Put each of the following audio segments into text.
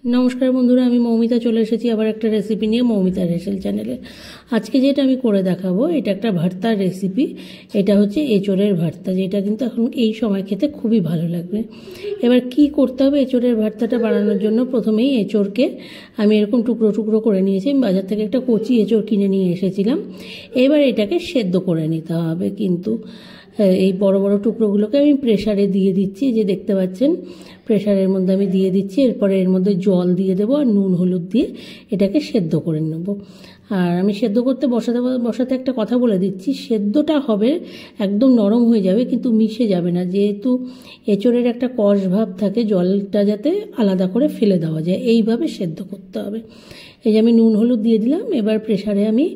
নমস্কার বন্ধুরা, আমি মৌমিতা চলে এসেছি আবার একটা রেসিপি নিয়ে মৌমিতা হেসেল চ্যানেলে। আজকে যেটা আমি করে দেখাবো এটা একটা ভর্তার রেসিপি। এটা হচ্ছে এঁচোড়ের ভর্তা, যেটা কিন্তু এখন এই সময় খেতে খুবই ভালো লাগবে। এবার কি করতে হবে এঁচোড়ের ভর্তাটা বানানোর জন্য? প্রথমেই এঁচোড়কে আমি এরকম টুকরো টুকরো করে নিয়েছি। আমি বাজার থেকে একটা কচি এঁচোড় কিনে নিয়ে এসেছিলাম। এবার এটাকে সেদ্ধ করে নিতে হবে। কিন্তু এই বড় বড় টুকরোগুলোকে আমি প্রেসারে দিয়ে দিচ্ছি, যে দেখতে পাচ্ছেন প্রেসারের মধ্যে আমি দিয়ে দিচ্ছি। এরপরে এর মধ্যে জল দিয়ে দেবো আর নুন হলুদ দিয়ে এটাকে সেদ্ধ করে নেব। আর আমি সেদ্ধ করতে বসাতে একটা কথা বলে দিচ্ছি, সেদ্ধটা হবে একদম নরম হয়ে যাবে কিন্তু মিশে যাবে না, যেহেতু এঁচোড়ের একটা কষ ভাব থাকে, জলটা যাতে আলাদা করে ফেলে দেওয়া যায় এইভাবে সেদ্ধ করতে হবে। এই যে আমি নুন হলুদ দিয়ে দিলাম। এবার প্রেসারে আমি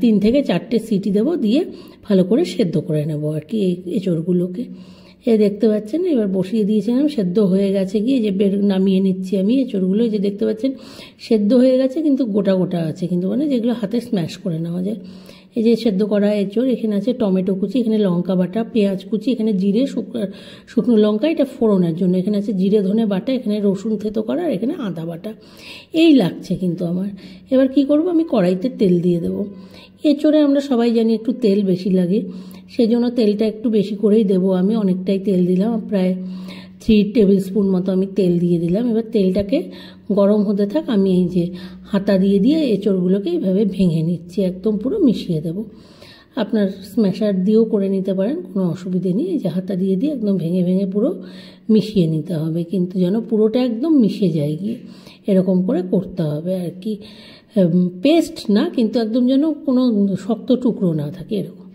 3 থেকে 4টে সিটি দেবো, দিয়ে ভালো করে সেদ্ধ করে নেব আর কি এই এঁচোড়গুলোকে। দেখতে পাচ্ছেন এবার বসিয়ে দিয়েছিলাম, সেদ্ধ হয়ে গেছে। গিয়ে যে নামিয়ে নিচ্ছি আমি এঁচোড়গুলো। যে দেখতে পাচ্ছেন সেদ্ধ হয়ে গেছে কিন্তু গোটা গোটা আছে, কিন্তু মানে যেগুলো হাতে স্ম্যাশ করে নেওয়া যায়। এই যে সেদ্ধ করা এঁচোড়, এখানে আছে টমেটো কুচি, এখানে লঙ্কা বাটা, পেঁয়াজ কুচি, এখানে জিরে শুকনো লঙ্কা এটা ফোড়নের জন্য, এখানে আছে জিরে ধনে বাটা, এখানে রসুন থেতো করা, আর এখানে আদা বাটা। এই লাগছে কিন্তু আমার। এবার কি করব, আমি কড়াইতে তেল দিয়ে দেবো। এঁচোড়ে আমরা সবাই জানি একটু তেল বেশি লাগে, সেই জন্য তেলটা একটু বেশি করেই দেবো। আমি অনেকটাই তেল দিলাম, প্রায় 3 টেবিল স্পুন মতো আমি তেল দিয়ে দিলাম। এবার তেলটাকে গরম হতে থাক, আমি এই যে হাতা দিয়ে এঁচোড়গুলোকে এইভাবে ভেঙে নিচ্ছি, একদম পুরো মিশিয়ে দেব। আপনার স্ম্যাশার দিয়েও করে নিতে পারেন, কোনো অসুবিধে নেই। এই যে হাতা দিয়ে একদম ভেঙে ভেঙে পুরো মিশিয়ে নিতে হবে, কিন্তু যেন পুরোটা একদম মিশে যায় গিয়ে এরকম করে করতে হবে আর কি। পেস্ট না, কিন্তু একদম যেন কোনো শক্ত টুকরো না থাকে এরকম।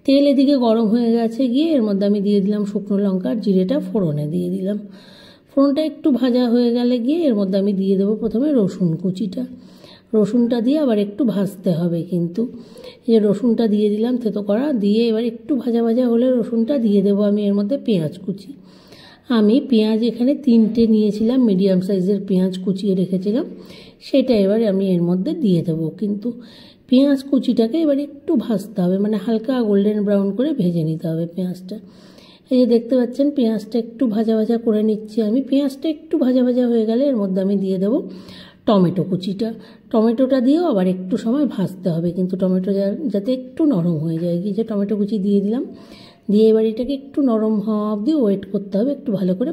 তেল এদিকে গরম হয়ে গেছে। গিয়ে এর মধ্যে আমি দিয়ে দিলাম শুকনো লঙ্কা আর জিরেটা ফোড়নে দিয়ে দিলাম। ফোড়নটা একটু ভাজা হয়ে গেলে গিয়ে এর মধ্যে আমি দিয়ে দেবো প্রথমে রসুন কুচিটা। রসুনটা দিয়ে আবার একটু ভাজতে হবে, কিন্তু এই যে রসুনটা দিয়ে দিলাম থেতো করা, দিয়ে এবার একটু ভাজা ভাজা হলে রসুনটা দিয়ে দেবো আমি এর মধ্যে পেঁয়াজ কুচি। আমি পেঁয়াজ এখানে 3টে নিয়েছিলাম, মিডিয়াম সাইজের পেঁয়াজ কুচিয়ে রেখেছিলাম, সেটা এবার আমি এর মধ্যে দিয়ে দেবো। কিন্তু পেঁয়াজ কুচিটাকে এবার একটু ভাজতে হবে, মানে হালকা গোল্ডেন ব্রাউন করে ভেজে নিতে হবে পেঁয়াজটা। এই যে দেখতে পাচ্ছেন পেঁয়াজটা একটু ভাজা ভাজা করে নিচ্ছি আমি। পেঁয়াজটা একটু ভাজা ভাজা হয়ে গেলে এর মধ্যে আমি দিয়ে দেবো টমেটো কুচিটা। টমেটোটা দিয়েও আবার একটু সময় ভাজতে হবে, কিন্তু টমেটো যাতে একটু নরম হয়ে যায়। যে টমেটো কুচি দিয়ে দিলাম, দিয়ে এবার এটাকে একটু নরম হওয়া অবধি ওয়েট করতে হবে, একটু ভালো করে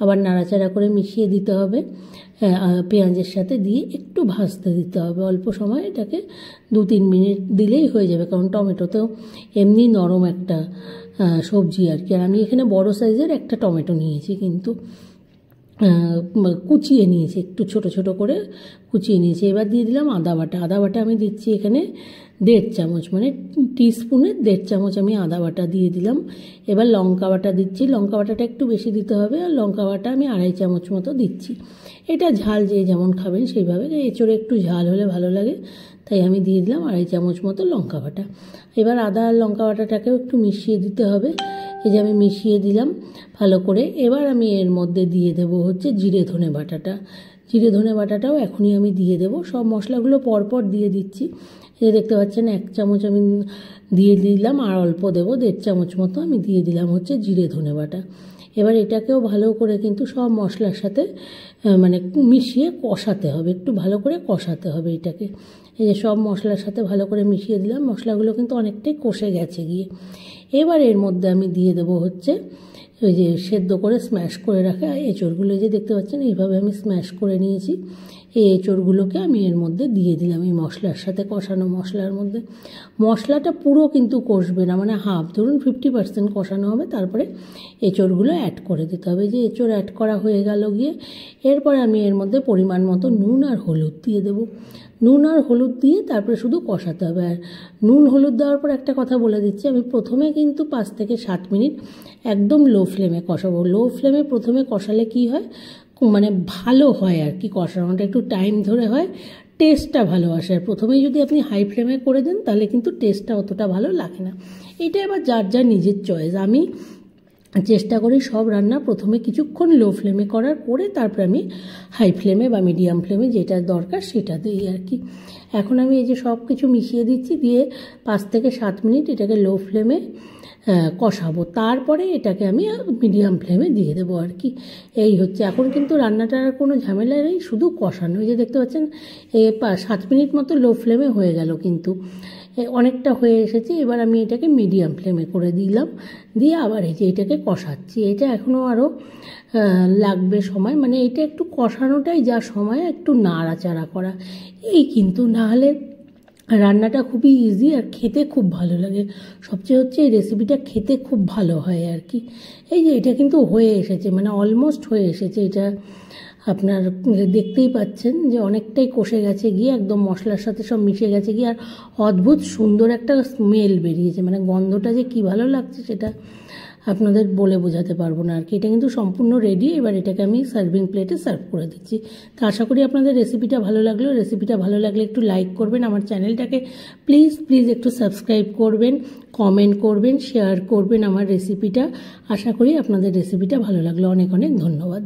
আবার নাড়াচাড়া করে মিশিয়ে দিতে হবে পেঁয়াজের সাথে, দিয়ে একটু ভাজতে দিতে হবে অল্প সময়। এটাকে 2-3 মিনিট দিলেই হয়ে যাবে, কারণ টমেটোতেও এমনি নরম একটা সবজি আর কি। আর আমি এখানে বড় সাইজের একটা টমেটো নিয়েছি, কিন্তু কুচিয়ে নিয়েছি, একটু ছোট ছোট করে কুচিয়ে নিয়েছি। এবার দিয়ে দিলাম আদা বাটা। আদা বাটা আমি দিচ্ছি এখানে 1.5 চামচ, মানে টিস্পুনের 1.5 চামচ আমি আদা বাটা দিয়ে দিলাম। এবার লঙ্কা বাটা দিচ্ছি, লঙ্কা বাটাটা একটু বেশি দিতে হবে, আর লঙ্কা বাটা আমি 2.5 চামচ মতো দিচ্ছি। এটা ঝাল যে যেমন খাবেন সেইভাবে, এঁচোড়ে একটু ঝাল হলে ভালো লাগে, তাই আমি দিয়ে দিলাম 2.5 চামচ মতো লঙ্কা বাটা। এবার আদা আর লঙ্কা বাটাটাকেও একটু মিশিয়ে দিতে হবে। এই যে আমি মিশিয়ে দিলাম ভালো করে। এবার আমি এর মধ্যে দিয়ে দেব হচ্ছে জিরে ধনে বাটাটা। জিরে ধনে বাটাটাও এখনই আমি দিয়ে দেব। সব মশলাগুলো পরপর দিয়ে দিচ্ছি। এই দেখতে পাচ্ছেন 1 চামচ আমি দিয়ে দিলাম, আর অল্প দেবো 1.5 চামচ মতো আমি দিয়ে দিলাম হচ্ছে জিরে ধনে বাটা। এবার এটাকেও ভালো করে কিন্তু সব মশলার সাথে মানে মিশিয়ে কষাতে হবে, একটু ভালো করে কষাতে হবে এটাকে। এই যে সব মশলার সাথে ভালো করে মিশিয়ে দিলাম, মশলাগুলো কিন্তু অনেকটাই কষে গেছে গিয়ে। এবার এর মধ্যে আমি দিয়ে দেবো হচ্ছে ওই যে সেদ্ধ করে স্ম্যাশ করে রাখা এঁচোড়গুলো। যে দেখতে পাচ্ছেন এইভাবে আমি স্ম্যাশ করে নিয়েছি। এই এঁচোড়গুলোকে আমি এর মধ্যে দিয়ে দিলাম, এই মশলার সাথে কষানো মশলার মধ্যে। মশলাটা পুরো কিন্তু কষবে না, মানে হাফ, ধরুন 50% কষানো হবে, তারপরে এঁচোড়গুলো অ্যাড করে দিতে হবে। যে এঁচোড় অ্যাড করা হয়ে গেল গিয়ে এরপরে আমি এর মধ্যে পরিমাণ মতো নুন আর হলুদ দিয়ে দেবো। নুন আর হলুদ দিয়ে তারপরে শুধু কষাতে হবে। আর নুন হলুদ দেওয়ার পর একটা কথা বলে দিচ্ছি, আমি প্রথমে কিন্তু 5 থেকে 7 মিনিট একদম লো ফ্লেমে কষাবো। লো ফ্লেমে প্রথমে কষালে কি হয়, মানে ভালো হয় আর কি, কষানোটা একটু টাইম ধরে হয়, টেস্টটা ভালো আসে। আর প্রথমেই যদি আপনি হাই ফ্লেমে করে দেন তাহলে কিন্তু টেস্টটা অতটা ভালো লাগে না। এটা এবার যার যার নিজের চয়েস। আমি চেষ্টা করি সব রান্না প্রথমে কিছুক্ষণ লো ফ্লেমে করার, করে তারপরে আমি হাই ফ্লেমে বা মিডিয়াম ফ্লেমে যেটা দরকার সেটা দিই আর কি। এখন আমি এই যে সব কিছু মিশিয়ে দিচ্ছি, দিয়ে 5 থেকে 7 মিনিট এটাকে লো ফ্লেমে কষাবো, তারপরে এটাকে আমি মিডিয়াম ফ্লেমে দিয়ে দেবো আর কি। এই হচ্ছে, এখন কিন্তু রান্নাটার কোনো ঝামেলা নেই, শুধু কষানো। এই যে দেখতে পাচ্ছেন 7 মিনিট মতো লো ফ্লেমে হয়ে গেল, কিন্তু অনেকটা হয়ে এসেছে। এবার আমি এটাকে মিডিয়াম ফ্লেমে করে দিলাম, দিয়ে আবার এই যে এটাকে কষাচ্ছি। এটা এখনও আরও লাগবে সময়, মানে এটা একটু কষানোটাই যা সময়, একটু নাড়াচাড়া করা এই, কিন্তু না হলে রান্নাটা খুবই ইজি আর খেতে খুব ভালো লাগে। সবচেয়ে হচ্ছে এই রেসিপিটা খেতে খুব ভালো হয় আর কি। এই যে এটা কিন্তু হয়ে এসেছে, মানে অলমোস্ট হয়ে এসেছে। এটা আপনার দেখতেই পাচ্ছেন যে অনেকটাই কষে গেছে গিয়ে, একদম মশলার সাথে সব মিশে গেছে গিয়ে, আর অদ্ভুত সুন্দর একটা স্মেল বেরিয়েছে, মানে গন্ধটা যে কি ভালো লাগছে সেটা আপনাদের বলে বোঝাতে পারবো না আর কি। এটা কিন্তু সম্পূর্ণ রেডি। এবার এটাকে আমি সার্ভিং প্লেটে সার্ভ করে দিচ্ছি। তো আশা করি আপনাদের রেসিপিটা ভালো লাগলো। রেসিপিটা ভালো লাগলে একটু লাইক করবেন, আমার চ্যানেলটাকে প্লিজ একটু সাবস্ক্রাইব করবেন, কমেন্ট করবেন, শেয়ার করবেন আমার রেসিপিটা। আশা করি আপনাদের রেসিপিটা ভালো লাগলো। অনেক অনেক ধন্যবাদ।